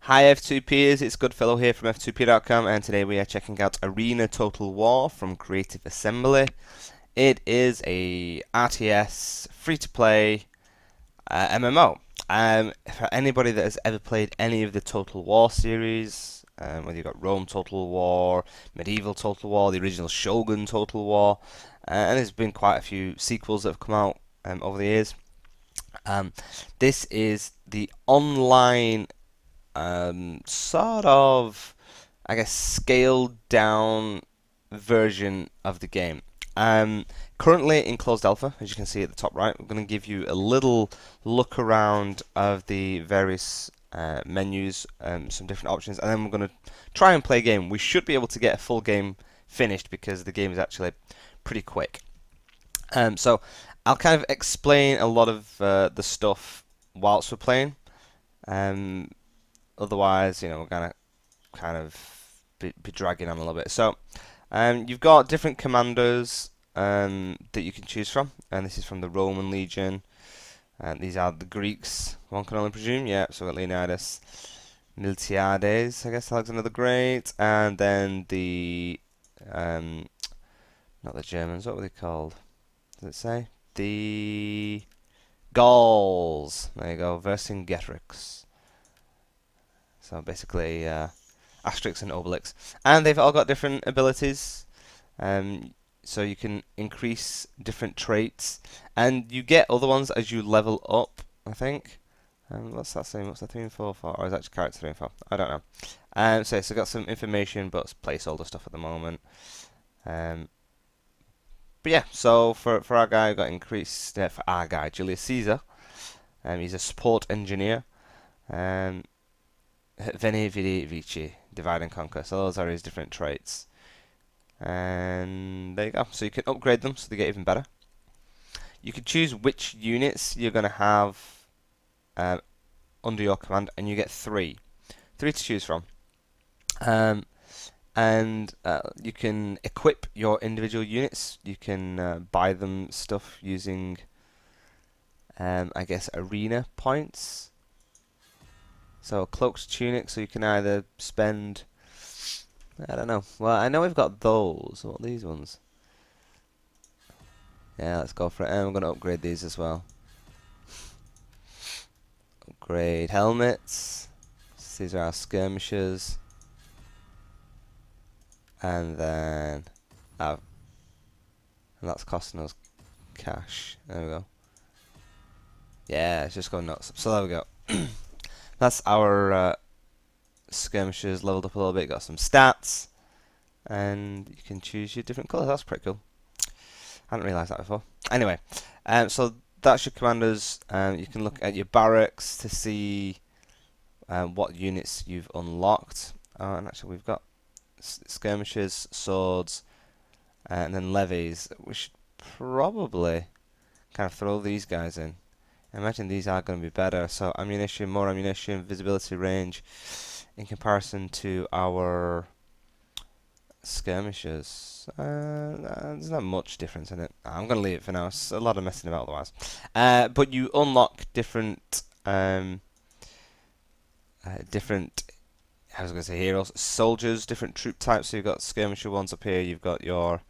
Hi F2Pers, it's Goodfellow here from F2P.com, and today we are checking out Arena Total War from Creative Assembly. It is a RTS free-to-play MMO. For anybody that has ever played any of the Total War series, whether you've got Rome Total War, Medieval Total War, the original Shogun Total War, and there's been quite a few sequels that have come out over the years. This is the online sort of, I guess, scaled down version of the game. Currently in closed alpha, as you can see at the top right, we're going to give you a little look around of the various menus, some different options, and then we're going to try and play a game. We should be able to get a full game finished because the game is actually pretty quick. So I'll kind of explain a lot of the stuff whilst we're playing. Um, Otherwise, we're gonna kind of be dragging on a little bit. So, you've got different commanders that you can choose from, and this is from the Roman Legion. And these are the Greeks. One can only presume. Yeah. So we've got Leonidas, Miltiades, I guess Alexander the Great, and then the not the Germans. What were they called? Does it say the Gauls? There you go. Vercingetorix. So basically, Asterix and Obelix, and they've all got different abilities. So you can increase different traits, and you get other ones as you level up, I think. What's that saying? What's the 3 and 4 for? Or is that just character 3 and 4? I don't know. So got some information, but it's placeholder stuff at the moment. But yeah, so for our guy, we got increased. For our guy, Julius Caesar. He's a support engineer. Veni, Vidi, Vici, divide and conquer. So those are his different traits. And there you go. So you can upgrade them so they get even better. You can choose which units you're going to have under your command, and you get three to choose from. And you can equip your individual units. You can buy them stuff using, I guess, arena points. So cloaked tunic, so you can either spend, I don't know. Well, I know we've got those. What are these ones? Yeah, let's go for it. And I'm going to upgrade these as well. Upgrade helmets. These are our skirmishers. And then, and that's costing us cash. There we go. Yeah, it's just going nuts. So there we go. That's our skirmishers leveled up a little bit. Got some stats, and you can choose your different colours. That's pretty cool. I hadn't realised that before. Anyway, so that's your commanders. You can look at your barracks to see what units you've unlocked. And actually, we've got skirmishers, swords, and then levies. We should probably kind of throw these guys in. I imagine these are going to be better. So ammunition, more ammunition, visibility range in comparison to our skirmishers. There's not much difference in it. I'm going to leave it for now. It's a lot of messing about otherwise. But you unlock different, I was going to say heroes, soldiers, different troop types. So you've got skirmisher ones up here. You've got your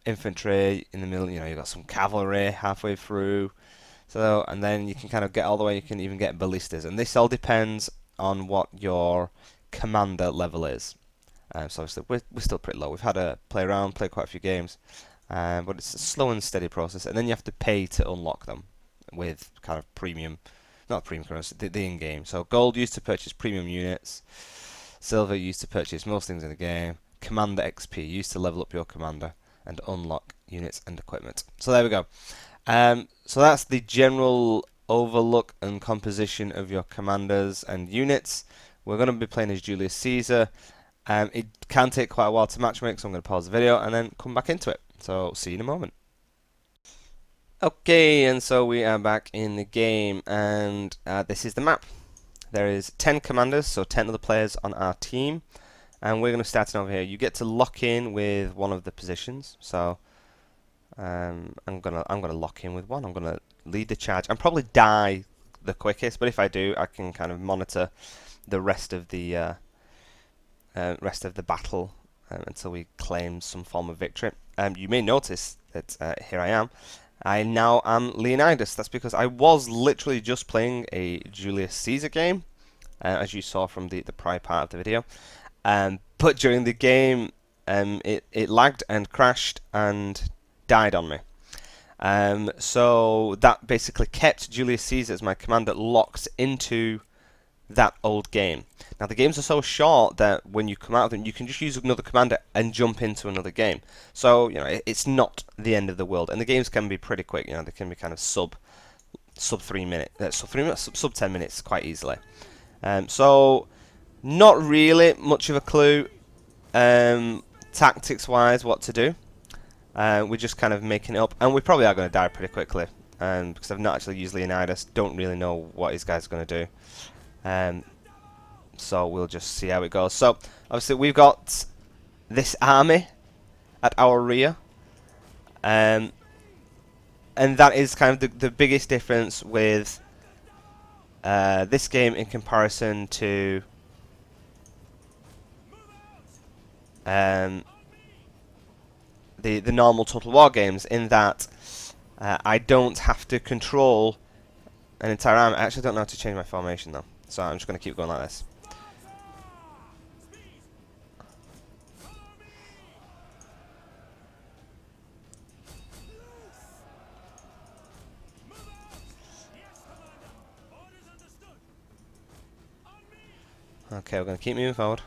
infantry in the middle. You've got some cavalry halfway through. So, and then you can kind of get all the way. You can even get ballistas, and this all depends on what your commander level is. So obviously we're still pretty low. We've had a play around, played quite a few games, but it's a slow and steady process. And then you have to pay to unlock them with kind of premium, not premium currency, the in-game. So gold used to purchase premium units, silver used to purchase most things in the game, commander XP used to level up your commander and unlock units and equipment. So there we go. So that's the general overlook and composition of your commanders and units. We're going to be playing as Julius Caesar. It can take quite a while to matchmake, so I'm going to pause the video and then come back into it. So see you in a moment. Okay, and so we are back in the game, and this is the map. There is 10 commanders, so 10 other players on our team, and we're going to start over here. You get to lock in with one of the positions, so I'm gonna lock in with one. I'm gonna lead the charge and probably die the quickest, but if I do, I can kind of monitor the rest of the battle until we claim some form of victory. You may notice that here I am. I now am Leonidas. That's because I was literally just playing a Julius Caesar game, as you saw from the prior part of the video. But during the game, it lagged and crashed and died on me. So that basically kept Julius Caesar as my commander locked into that old game. Now the games are so short that when you come out of them, you can just use another commander and jump into another game. So it's not the end of the world, and the games can be pretty quick. They can be kind of sub 3 minutes, sub 10 minutes quite easily. So not really much of a clue tactics wise what to do. We're just kind of making it up, and we probably are going to die pretty quickly because I've not actually used Leonidas. Don't really know what his guy's going to do. So we'll just see how it goes. So obviously we've got this army at our rear, and that is kind of the biggest difference with this game in comparison to the normal Total War games, in that I don't have to control an entire army. I actually don't know how to change my formation though, so I'm just going to keep going like this. Okay, we're going to keep moving forward.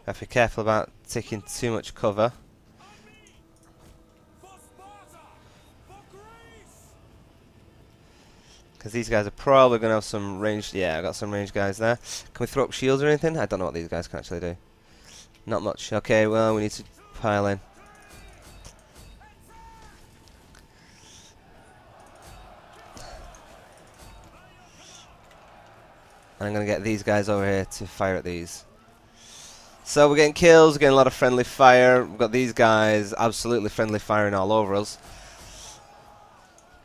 Have to be careful about taking too much cover. Because these guys are probably going to have some ranged... Yeah, I got some ranged guys there. Can we throw up shields or anything? I don't know what these guys can actually do. Not much. Okay, well, we need to pile in. I'm going to get these guys over here to fire at these. So we're getting kills, we're getting a lot of friendly fire. We've got these guys absolutely friendly firing all over us.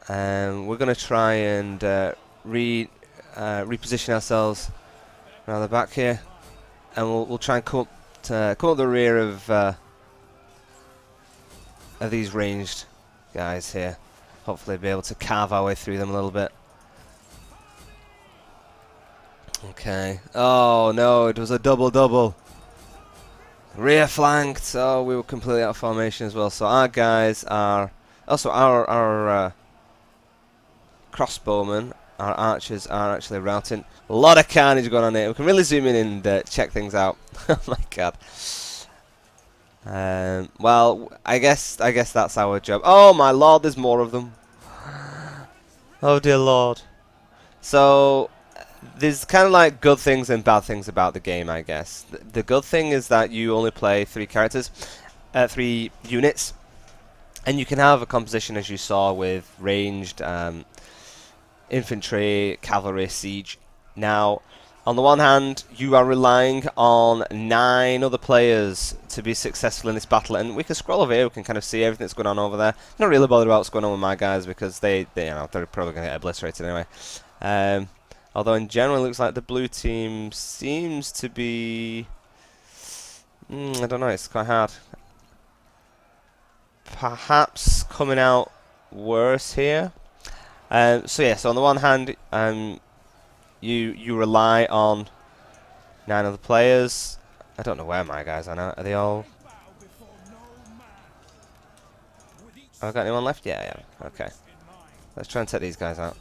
We're going to try and reposition ourselves around the back here, and we'll try and come up the rear of these ranged guys here. Hopefully be able to carve our way through them a little bit. Okay. Oh no, it was a double. Rear flanked. Oh, we were completely out of formation as well. So our guys are also our crossbowmen, our archers are actually routing. A lot of carnage going on here. We can really zoom in and check things out. Oh my god. Well, I guess that's our job. Oh my lord, there's more of them. Oh dear lord. So there's kind of like good things and bad things about the game, I guess. The good thing is that you only play 3 units, and you can have a composition as you saw with ranged infantry, cavalry, siege. Now, on the one hand, you are relying on 9 other players to be successful in this battle, and we can scroll over here, we can kind of see everything that's going on over there. Not really bothered about what's going on with my guys because they're probably going to get obliterated anyway. Although in general it looks like the blue team seems to be... I don't know, it's quite hard. Perhaps coming out worse here. So yeah, so on the one hand, you rely on 9 other players. I don't know where my guys are now. Are they all... Have I got anyone left? Yeah. Okay. Let's try and take these guys out.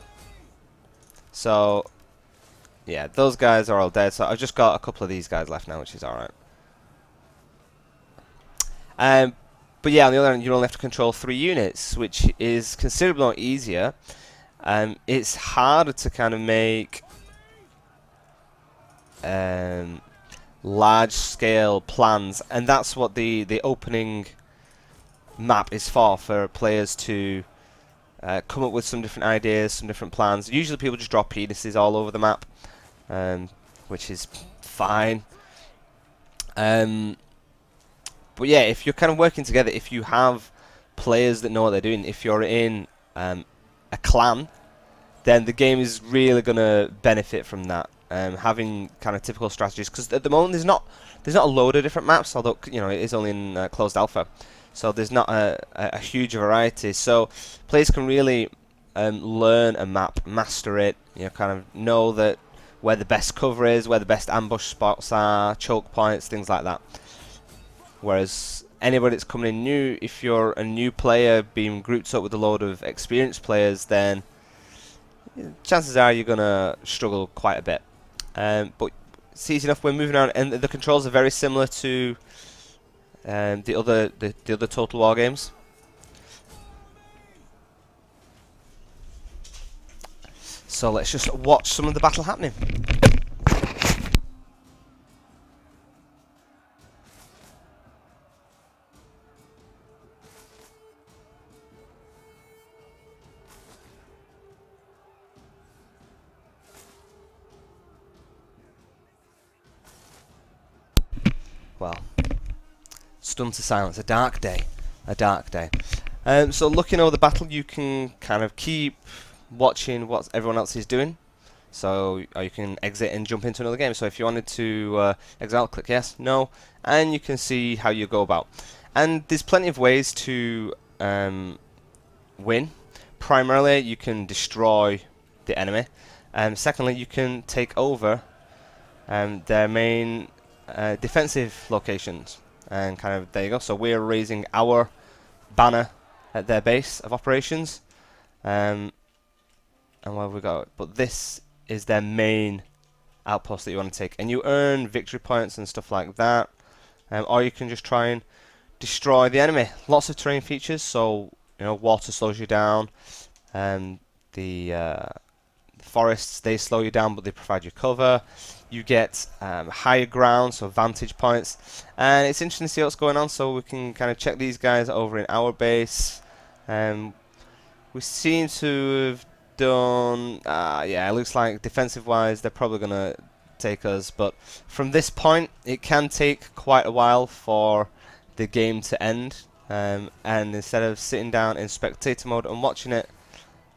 So... yeah, those guys are all dead, so I've just got a couple of these guys left now, which is alright. But yeah, on the other hand, you only have to control 3 units, which is considerably more easier. It's harder to kind of make large-scale plans, and that's what the opening map is for players to come up with some different ideas, some different plans. Usually people just draw penises all over the map, which is fine. But yeah, if you're kind of working together, if you have players that know what they're doing, if you're in a clan, then the game is really going to benefit from that. Having kind of typical strategies, because at the moment there's not a load of different maps, although it is only in closed alpha, so there's not a huge variety. So players can really learn a map, master it, kind of know that where the best cover is, where the best ambush spots are, choke points, things like that. Whereas anybody that's coming in new, if you're a new player being grouped up with a load of experienced players, then chances are you're going to struggle quite a bit. But it's easy enough. We're moving on, and the controls are very similar to the other Total War games. So let's just watch some of the battle happening. Well, stunned to silence. A dark day. A dark day. So looking over the battle, you can kind of keep watching what everyone else is doing. So you can exit and jump into another game. So if you wanted to exit out, click yes, no, and you can see how you go about. And there's plenty of ways to win. Primarily, you can destroy the enemy. Secondly, you can take over their main defensive locations, and kind of there you go. So we're raising our banner at their base of operations, and where we go. But this is their main outpost that you want to take, and you earn victory points and stuff like that. Or you can just try and destroy the enemy. Lots of terrain features, so water slows you down, the forests, they slow you down, but they provide you cover. You get higher ground, so vantage points, and it's interesting to see what's going on. So we can kind of check these guys over in our base. We seem to have done, yeah, it looks like defensive wise they're probably going to take us, but from this point it can take quite a while for the game to end, and instead of sitting down in spectator mode and watching it,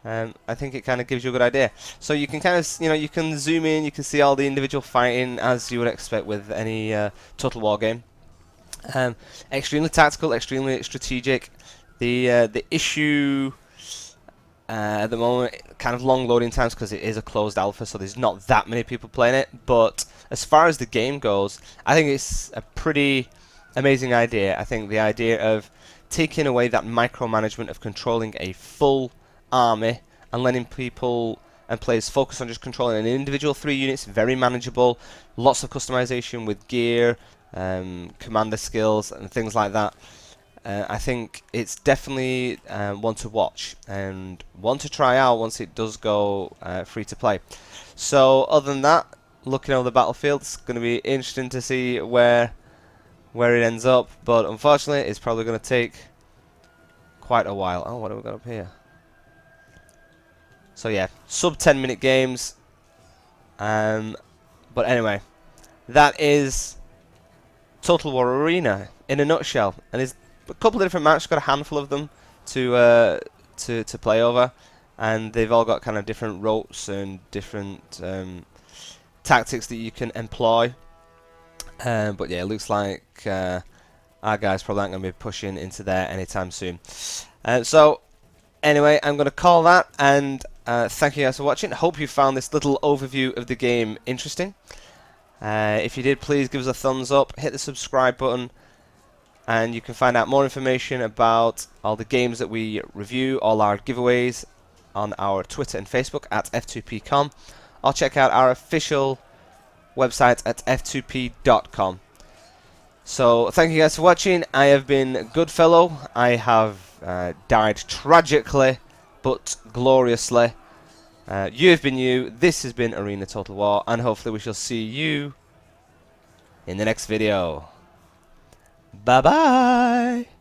I think it kind of gives you a good idea. So you can kind of, you can zoom in, you can see all the individual fighting as you would expect with any Total War game. Extremely tactical, extremely strategic. The issue at the moment, kind of long loading times because it is a closed alpha, so there's not that many people playing it. But as far as the game goes, I think it's a pretty amazing idea. I think the idea of taking away that micromanagement of controlling a full army and letting people and players focus on just controlling an individual 3 units, very manageable, lots of customization with gear, commander skills and things like that. I think it's definitely one to watch and one to try out once it does go free to play. So other than that, looking over the battlefield, it's going to be interesting to see where it ends up, but unfortunately it's probably going to take quite a while. Oh, what have we got up here? So yeah, sub 10-minute games. But anyway, that is Total War Arena in a nutshell. And there's a couple of different maps, got a handful of them to play over, and they've all got kind of different ropes and different tactics that you can employ. But yeah, it looks like our guys probably aren't going to be pushing into there anytime soon. So anyway, I'm going to call that, and thank you guys for watching. Hope you found this little overview of the game interesting. If you did, please give us a thumbs up, hit the subscribe button, and you can find out more information about all the games that we review, all our giveaways on our Twitter and Facebook at f2p.com, or check out our official website at f2p.com. So thank you guys for watching. I have been Goodfellow. I have died tragically but gloriously. You have been you. This has been Arena Total War, and hopefully we shall see you in the next video. Bye bye.